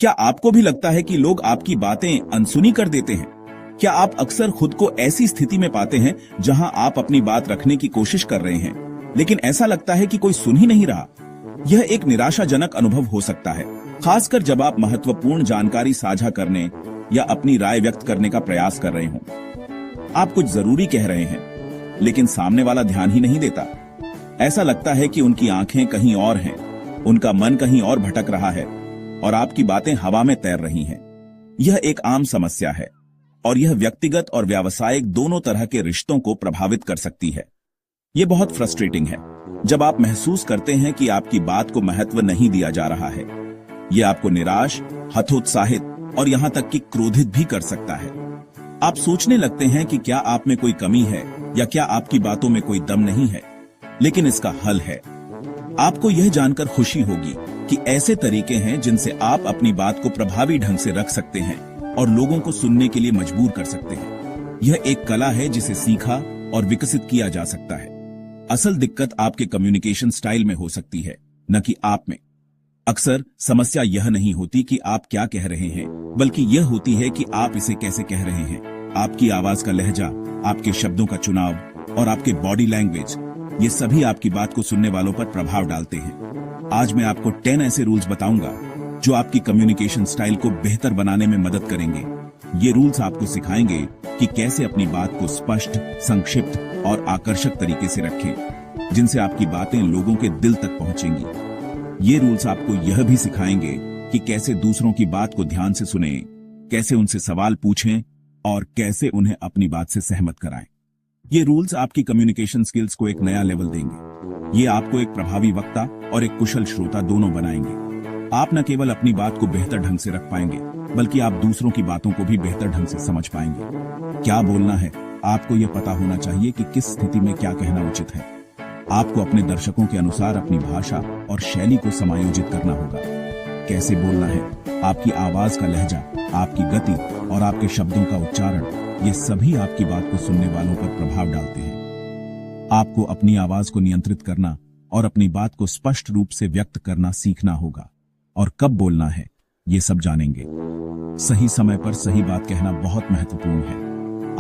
क्या आपको भी लगता है कि लोग आपकी बातें अनसुनी कर देते हैं? क्या आप अक्सर खुद को ऐसी स्थिति में पाते हैं जहां आप अपनी बात रखने की कोशिश कर रहे हैं, लेकिन ऐसा लगता है कि कोई सुन ही नहीं रहा? यह एक निराशाजनक अनुभव हो सकता है, खासकर जब आप महत्वपूर्ण जानकारी साझा करने या अपनी राय व्यक्त करने का प्रयास कर रहे हों। आप कुछ जरूरी कह रहे हैं, लेकिन सामने वाला ध्यान ही नहीं देता। ऐसा लगता है कि उनकी आंखें कहीं और हैं, उनका मन कहीं और भटक रहा है और आपकी बातें हवा में तैर रही हैं। यह एक आम समस्या है और यह व्यक्तिगत और व्यावसायिक दोनों तरह के रिश्तों को प्रभावित कर सकती है। यह बहुत फ्रस्ट्रेटिंग है जब आप महसूस करते हैं कि आपकी बात को महत्व नहीं दिया जा रहा है। यह आपको निराश, हतोत्साहित और यहां तक कि क्रोधित भी कर सकता है। आप सोचने लगते हैं कि क्या आप में कोई कमी है या क्या आपकी बातों में कोई दम नहीं है। लेकिन इसका हल है। आपको यह जानकर खुशी होगी कि ऐसे तरीके हैं जिनसे आप अपनी बात को प्रभावी ढंग से रख सकते हैं और लोगों को सुनने के लिए मजबूर कर सकते हैं। यह एक कला है जिसे सीखा और विकसित किया जा सकता है। असल दिक्कत आपके कम्युनिकेशन स्टाइल में हो सकती है, न कि आप में। अक्सर समस्या यह नहीं होती कि आप क्या कह रहे हैं, बल्कि यह होती है कि आप इसे कैसे कह रहे हैं। आपकी आवाज का लहजा, आपके शब्दों का चुनाव और आपके बॉडी लैंग्वेज, ये सभी आपकी बात को सुनने वालों पर प्रभाव डालते हैं। आज मैं आपको 10 ऐसे रूल्स बताऊंगा जो आपकी कम्युनिकेशन स्टाइल को बेहतर बनाने में मदद करेंगे। ये रूल्स आपको सिखाएंगे कि कैसे अपनी बात को स्पष्ट, संक्षिप्त और आकर्षक तरीके से रखें, जिनसे आपकी बातें लोगों के दिल तक पहुंचेंगी। ये रूल्स आपको यह भी सिखाएंगे कि कैसे दूसरों की बात को ध्यान से सुनें, कैसे उनसे सवाल पूछें और कैसे उन्हें अपनी बात से सहमत कराएं। ये रूल्स आपकी कम्युनिकेशन स्किल्स को एक नया लेवल देंगे। ये आपको एक प्रभावी वक्ता और एक कुशल श्रोता दोनों बनाएंगे। आप न केवल अपनी बात को बेहतर ढंग से रख पाएंगे, बल्कि आप दूसरों की बातों को भी बेहतर ढंग से समझ पाएंगे। क्या बोलना है, आपको यह पता होना चाहिए कि किस स्थिति में क्या कहना उचित है। आपको अपने दर्शकों के अनुसार अपनी भाषा और शैली को समायोजित करना होगा। कैसे बोलना है, आपकी आवाज का लहजा, आपकी गति और आपके शब्दों का उच्चारण, ये सभी आपकी बात को सुनने वालों पर प्रभाव डालते हैं। आपको अपनी आवाज को नियंत्रित करना और अपनी बात को स्पष्ट रूप से व्यक्त करना सीखना होगा। और कब बोलना है, ये सब जानेंगे। सही समय पर सही बात कहना बहुत महत्वपूर्ण है।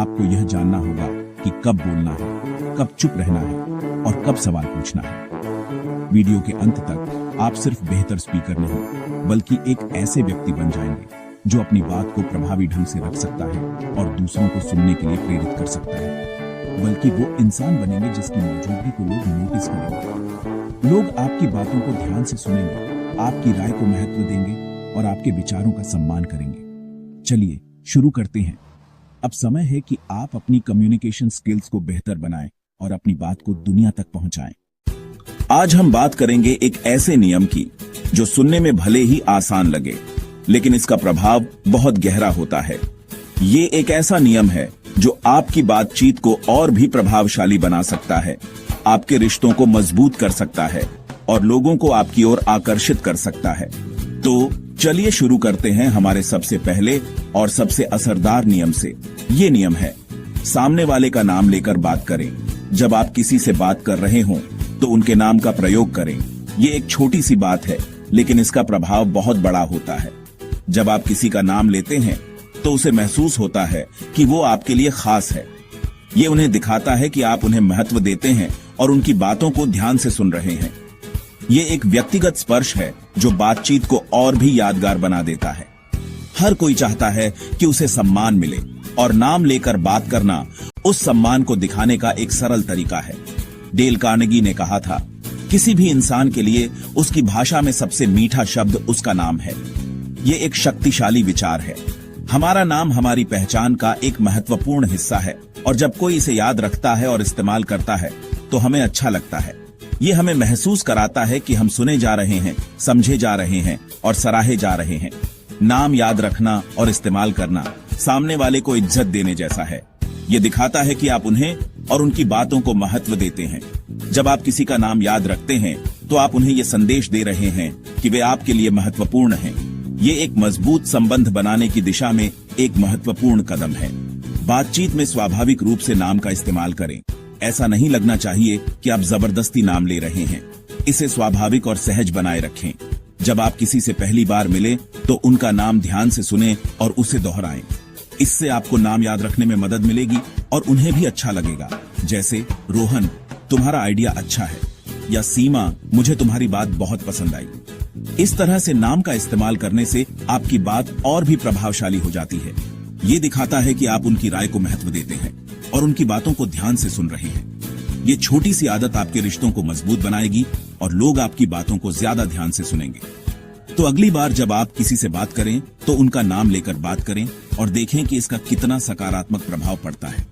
आपको यह जानना होगा कि कब बोलना है, कब चुप रहना है और कब सवाल पूछना है। वीडियो के अंत तक आप सिर्फ बेहतर स्पीकर नहीं, बल्कि एक ऐसे व्यक्ति बन जाएंगे जो अपनी बात को प्रभावी ढंग से रख सकता है और दूसरों को सुनने के लिए प्रेरित कर सकता है। बल्कि वो इंसान बनेंगे जिसकी मौजूदगी को लोग नोटिस करेंगे। लोग आपकी बातों को ध्यान से सुनेंगे, आपकी राय को महत्व देंगे और आपके विचारों का सम्मान करेंगे। चलिए शुरू करते हैं। अब समय है कि आप अपनी कम्युनिकेशन स्किल्स को बेहतर बनाएं और अपनी बात को दुनिया तक पहुंचाएं। आज हम बात करेंगे एक ऐसे नियम की जो सुनने में भले ही आसान लगे, लेकिन इसका प्रभाव बहुत गहरा होता है। ये एक ऐसा नियम है जो आपकी बातचीत को और भी प्रभावशाली बना सकता है, आपके रिश्तों को मजबूत कर सकता है और लोगों को आपकी ओर आकर्षित कर सकता है। तो चलिए शुरू करते हैं हमारे सबसे पहले और सबसे असरदार नियम से। ये नियम है, सामने वाले का नाम लेकर बात करें। जब आप किसी से बात कर रहे हों तो उनके नाम का प्रयोग करें। ये एक छोटी सी बात है, लेकिन इसका प्रभाव बहुत बड़ा होता है। जब आप किसी का नाम लेते हैं तो उसे महसूस होता है कि वो आपके लिए खास है। ये उन्हें दिखाता है कि आप उन्हें महत्व देते हैं और उनकी बातों को ध्यान से सुन रहे हैं। ये एक व्यक्तिगत स्पर्श है जो बातचीत को और भी यादगार बना देता है। हर कोई चाहता है कि उसे सम्मान मिले और नाम लेकर बात करना उस सम्मान को दिखाने का एक सरल तरीका है। डेल कार्नेगी ने कहा था, किसी भी इंसान के लिए उसकी भाषा में सबसे मीठा शब्द उसका नाम है। ये एक शक्तिशाली विचार है। हमारा नाम हमारी पहचान का एक महत्वपूर्ण हिस्सा है और जब कोई इसे याद रखता है और इस्तेमाल करता है तो हमें अच्छा लगता है। ये हमें महसूस कराता है कि हम सुने जा रहे हैं, समझे जा रहे हैं और सराहे जा रहे हैं। नाम याद रखना और इस्तेमाल करना सामने वाले को इज्जत देने जैसा है। ये दिखाता है कि आप उन्हें और उनकी बातों को महत्व देते हैं। जब आप किसी का नाम याद रखते हैं तो आप उन्हें ये संदेश दे रहे हैं कि वे आपके लिए महत्वपूर्ण हैं। ये एक मजबूत संबंध बनाने की दिशा में एक महत्वपूर्ण कदम है। बातचीत में स्वाभाविक रूप से नाम का इस्तेमाल करें। ऐसा नहीं लगना चाहिए कि आप जबरदस्ती नाम ले रहे हैं। इसे स्वाभाविक और सहज बनाए रखें। जब आप किसी से पहली बार मिले तो उनका नाम ध्यान से सुने और उसे दोहराएं। इससे आपको नाम याद रखने में मदद मिलेगी और उन्हें भी अच्छा लगेगा। जैसे रोहन, तुम्हारा आइडिया अच्छा है, या सीमा, मुझे तुम्हारी बात बहुत पसंद आई। इस तरह से नाम का इस्तेमाल करने से आपकी बात और भी प्रभावशाली हो जाती है। ये दिखाता है कि आप उनकी राय को महत्व देते हैं और उनकी बातों को ध्यान से सुन रहे हैं। ये छोटी सी आदत आपके रिश्तों को मजबूत बनाएगी और लोग आपकी बातों को ज्यादा ध्यान से सुनेंगे। तो अगली बार जब आप किसी से बात करें तो उनका नाम लेकर बात करें और देखें कि इसका कितना सकारात्मक प्रभाव पड़ता है।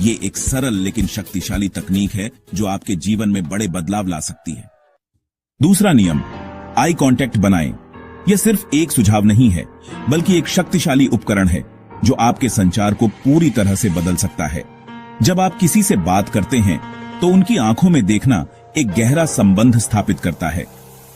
ये एक सरल लेकिन शक्तिशाली तकनीक है जो आपके जीवन में बड़े बदलाव ला सकती है। दूसरा नियम, आई कांटेक्ट बनाएं। यह सिर्फ एक सुझाव नहीं है, बल्कि एक शक्तिशाली उपकरण है जो आपके संचार को पूरी तरह से बदल सकता है। जब आप किसी से बात करते हैं तो उनकी आंखों में देखना एक गहरा संबंध स्थापित करता है।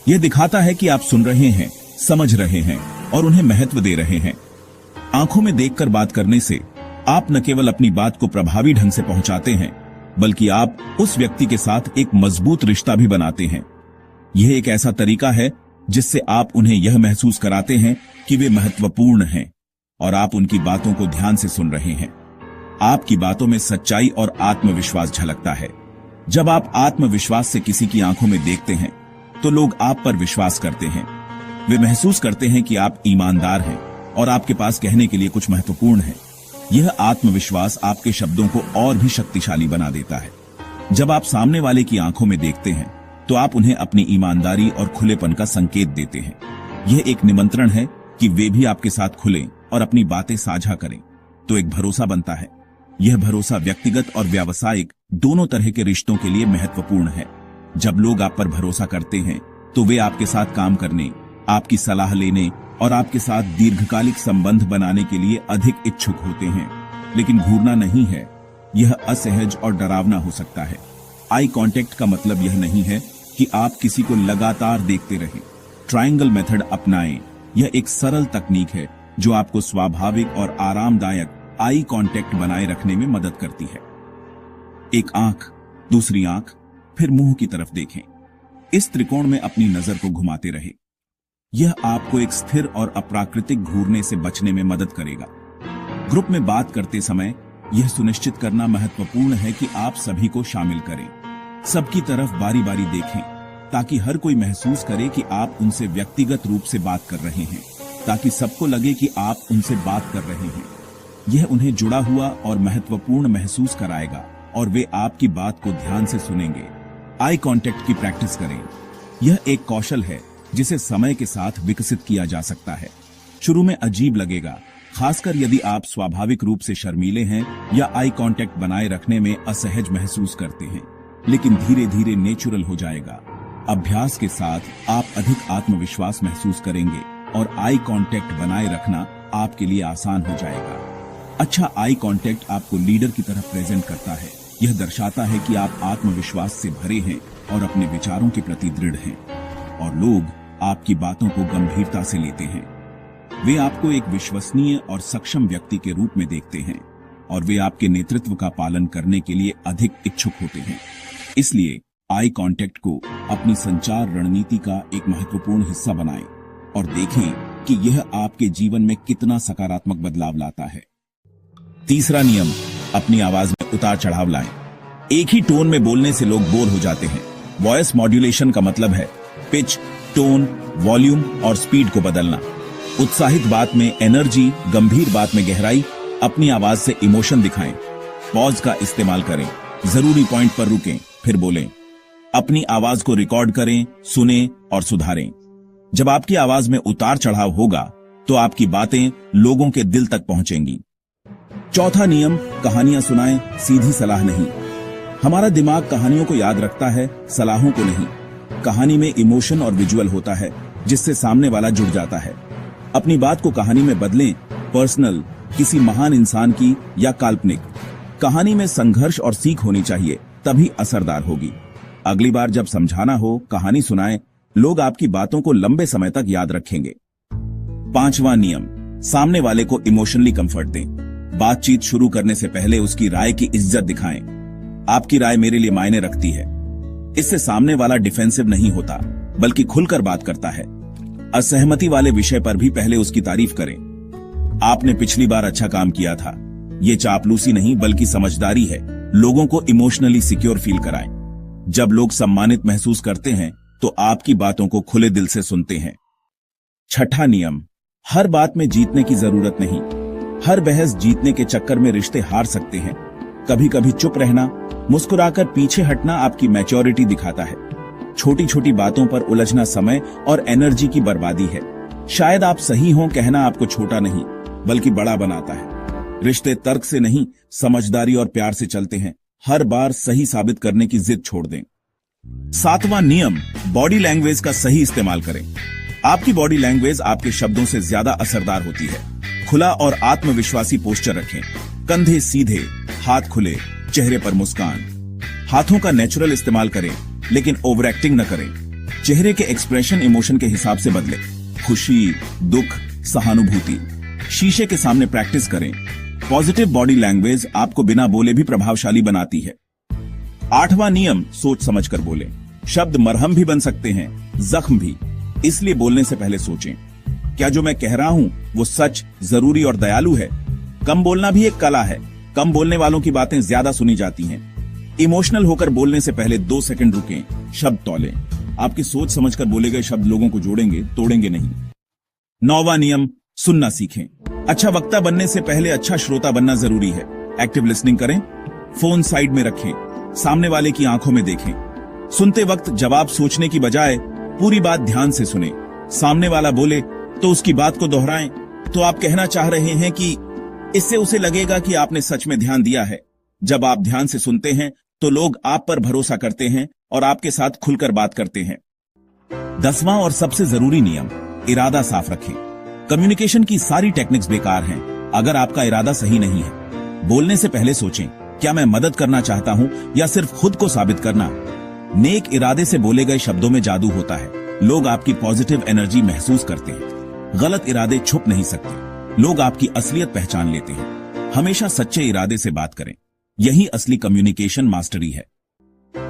यह दिखाता है कि आप सुन रहे हैं, समझ रहे हैं और उन्हें महत्व दे रहे हैं। आंखों में देखकर बात करने से आप न केवल अपनी बात को प्रभावी ढंग से पहुंचाते हैं, बल्कि आप उस व्यक्ति के साथ एक मजबूत रिश्ता भी बनाते हैं। यह एक ऐसा तरीका है जिससे आप उन्हें यह महसूस कराते हैं कि वे महत्वपूर्ण हैं और आप उनकी बातों को ध्यान से सुन रहे हैं। आपकी बातों में सच्चाई और आत्मविश्वास झलकता है। जब आप आत्मविश्वास से किसी की आंखों में देखते हैं तो लोग आप पर विश्वास करते हैं। वे महसूस करते हैं कि आप ईमानदार हैं और आपके पास कहने के लिए कुछ महत्वपूर्ण है। यह आत्मविश्वास आपके शब्दों को और भी शक्तिशाली बना देता है। जब आप सामने वाले की आंखों में देखते हैं तो आप उन्हें अपनी ईमानदारी और खुलेपन का संकेत देते हैं। यह एक निमंत्रण है कि वे भी आपके साथ खुलें और अपनी बातें साझा करें। तो एक भरोसा बनता है। यह भरोसा व्यक्तिगत और व्यावसायिक दोनों तरह के रिश्तों के लिए महत्वपूर्ण है। जब लोग आप पर भरोसा करते हैं तो वे आपके साथ काम करने, आपकी सलाह लेने और आपके साथ दीर्घकालिक संबंध बनाने के लिए अधिक इच्छुक होते हैं। लेकिन घूरना नहीं है, यह असहज और डरावना हो सकता है। आई कांटेक्ट का मतलब यह नहीं है कि आप किसी को लगातार देखते रहें। ट्रायंगल मेथड अपनाएं। यह एक सरल तकनीक है जो आपको स्वाभाविक और आरामदायक आई कांटेक्ट बनाए रखने में मदद करती है। एक आंख, दूसरी आंख, फिर मुंह की तरफ देखें। इस त्रिकोण में अपनी नजर को घुमाते रहे। यह आपको एक स्थिर और अप्राकृतिक घूरने से बचने में मदद करेगा। ग्रुप में बात करते समय यह सुनिश्चित करना महत्वपूर्ण है कि आप सभी को शामिल करें। सबकी तरफ बारी बारी देखें ताकि हर कोई महसूस करे कि आप उनसे व्यक्तिगत रूप से बात कर रहे हैं, ताकि सबको लगे कि आप उनसे बात कर रहे हैं। यह उन्हें जुड़ा हुआ और महत्वपूर्ण महसूस कराएगा और वे आपकी बात को ध्यान से सुनेंगे। आई कांटेक्ट की प्रैक्टिस करें। यह एक कौशल है जिसे समय के साथ विकसित किया जा सकता है। शुरू में अजीब लगेगा, खासकर यदि आप स्वाभाविक रूप से शर्मीले हैं या आई कांटेक्ट बनाए रखने में असहज महसूस करते हैं, लेकिन धीरे धीरे नेचुरल हो जाएगा। अभ्यास के साथ आप अधिक आत्मविश्वास महसूस करेंगे और आई कांटेक्ट बनाए रखना आपके लिए आसान हो जाएगा। अच्छा आई कांटेक्ट आपको लीडर की तरह प्रेजेंट करता है। यह दर्शाता है कि आप आत्मविश्वास से भरे हैं और अपने विचारों के प्रति दृढ़ हैं, और लोग आपकी बातों को गंभीरता से लेते हैं। वे आपको एक विश्वसनीय और सक्षम व्यक्ति के रूप में देखते हैं और वे आपके नेतृत्व का पालन करने के लिए अधिक इच्छुक होते हैं। इसलिए आई कांटेक्ट को अपनी संचार रणनीति का एक महत्वपूर्ण हिस्सा बनाएं और देखें कि यह आपके जीवन में कितना सकारात्मक बदलाव लाता है। तीसरा नियम, अपनी आवाज में उतार चढ़ाव लाएं। एक ही टोन में बोलने से लोग बोर हो जाते हैं। वॉइस मॉड्यूलेशन का मतलब है पिच, टोन, वॉल्यूम और स्पीड को बदलना। उत्साहित बात में एनर्जी, गंभीर बात में गहराई। अपनी आवाज से इमोशन दिखाएं। पॉज का इस्तेमाल करें, जरूरी पॉइंट पर रुकें, फिर बोलें। अपनी आवाज को रिकॉर्ड करें, सुनें और सुधारें। जब आपकी आवाज में उतार चढ़ाव होगा तो आपकी बातें लोगों के दिल तक पहुंचेंगी। चौथा नियम, कहानियां सुनाएं, सीधी सलाह नहीं। हमारा दिमाग कहानियों को याद रखता है, सलाहों को नहीं। कहानी में इमोशन और विजुअल होता है जिससे सामने वाला जुड़ जाता है। अपनी बात को कहानी में बदलें, पर्सनल, किसी महान इंसान की या काल्पनिक। कहानी में संघर्ष और सीख होनी चाहिए, तभी असरदार होगी। अगली बार जब समझाना हो, कहानी सुनाएं। लोग आपकी बातों को लंबे समय तक याद रखेंगे। पांचवा नियम, सामने वाले को इमोशनली कंफर्ट दें। बातचीत शुरू करने से पहले उसकी राय की इज्जत दिखाएं। आपकी राय मेरे लिए मायने रखती है। इससे सामने वाला डिफेंसिव नहीं होता, बल्कि खुलकर बात करता है। असहमति वाले विषय पर भी पहले उसकी तारीफ करें। आपने पिछली बार अच्छा काम किया था। ये चापलूसी नहीं बल्कि समझदारी है। लोगों को इमोशनली सिक्योर फील कराएं। जब लोग सम्मानित महसूस करते हैं तो आपकी बातों को खुले दिल से सुनते हैं। छठा नियम, हर बात में जीतने की जरूरत नहीं। हर बहस जीतने के चक्कर में रिश्ते हार सकते हैं। कभी कभी चुप रहना, मुस्कुराकर पीछे हटना आपकी मैच्योरिटी दिखाता है। छोटी छोटी बातों पर उलझना समय और एनर्जी की बर्बादी है। शायद आप सही हों कहना आपको छोटा नहीं बल्कि बड़ा बनाता है। रिश्ते तर्क से नहीं, समझदारी और प्यार से चलते हैं। हर बार सही साबित करने की जिद छोड़ दें। सातवां नियम, बॉडी लैंग्वेज का सही इस्तेमाल करें। आपकी बॉडी लैंग्वेज आपके शब्दों से ज्यादा असरदार होती है। खुला और आत्मविश्वासी पोस्चर रखें। कंधे सीधे, हाथ खुले, चेहरे पर मुस्कान। हाथों का नेचुरल इस्तेमाल करें लेकिन ओवर एक्टिंग न करें। चेहरे के एक्सप्रेशन इमोशन के हिसाब से बदलें। खुशी, दुख, सहानुभूति। शीशे के सामने प्रैक्टिस करें। पॉजिटिव बॉडी लैंग्वेज आपको बिना बोले भी प्रभावशाली बनाती है। आठवां नियम, सोच समझकर बोलें। शब्द मरहम भी बन सकते हैं, जख्म भी। इसलिए बोलने से पहले सोचें, क्या जो मैं कह रहा हूं वो सच, जरूरी और दयालु है। कम बोलना भी एक कला है। कम बोलने वालों की बातें ज्यादा सुनी जाती हैं। इमोशनल होकर बोलने से पहले 2 सेकंड रुकें, शब्द तौलें। आपकी सोच समझकर बोले गए शब्द लोगों को जोड़ेंगे, तोड़ेंगे नहीं। 9वां नियम, सुनना सीखें। अच्छा वक्ता बनने से पहले अच्छा श्रोता बनना जरूरी है। एक्टिव लिसनिंग करें। फोन साइड में रखें, सामने वाले की आंखों में देखें। सुनते वक्त जवाब सोचने की बजाय पूरी बात ध्यान से सुने। सामने वाला बोले तो उसकी बात को दोहराएं। तो आप कहना चाह रहे हैं कि इससे उसे लगेगा कि आपने सच में ध्यान दिया है। जब आप ध्यान से सुनते हैं तो लोग आप पर भरोसा करते हैं और आपके साथ खुलकर बात करते हैं। 10वां और सबसे जरूरी नियम, इरादा साफ रखें। कम्युनिकेशन की सारी टेक्निक्स बेकार हैं अगर आपका इरादा सही नहीं है। बोलने से पहले सोचें, क्या मैं मदद करना चाहता हूं या सिर्फ खुद को साबित करना। नेक इरादे से बोले गए शब्दों में जादू होता है। लोग आपकी पॉजिटिव एनर्जी महसूस करते हैं। गलत इरादे छुप नहीं सकते। लोग आपकी असलियत पहचान लेते हैं। हमेशा सच्चे इरादे से बात करें। यही असली कम्युनिकेशन मास्टरी है।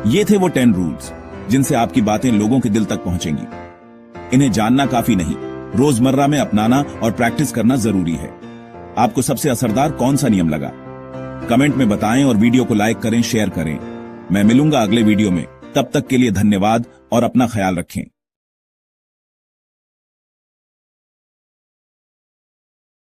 ये थे वो 10 रूल्स जिनसे आपकी बातें लोगों के दिल तक पहुंचेंगी। इन्हें जानना काफी नहीं, रोजमर्रा में अपनाना और प्रैक्टिस करना जरूरी है। आपको सबसे असरदार कौन सा नियम लगा? कमेंट में बताएं और वीडियो को लाइक करें, शेयर करें। मैं मिलूंगा अगले वीडियो में। तब तक के लिए धन्यवाद और अपना ख्याल रखें।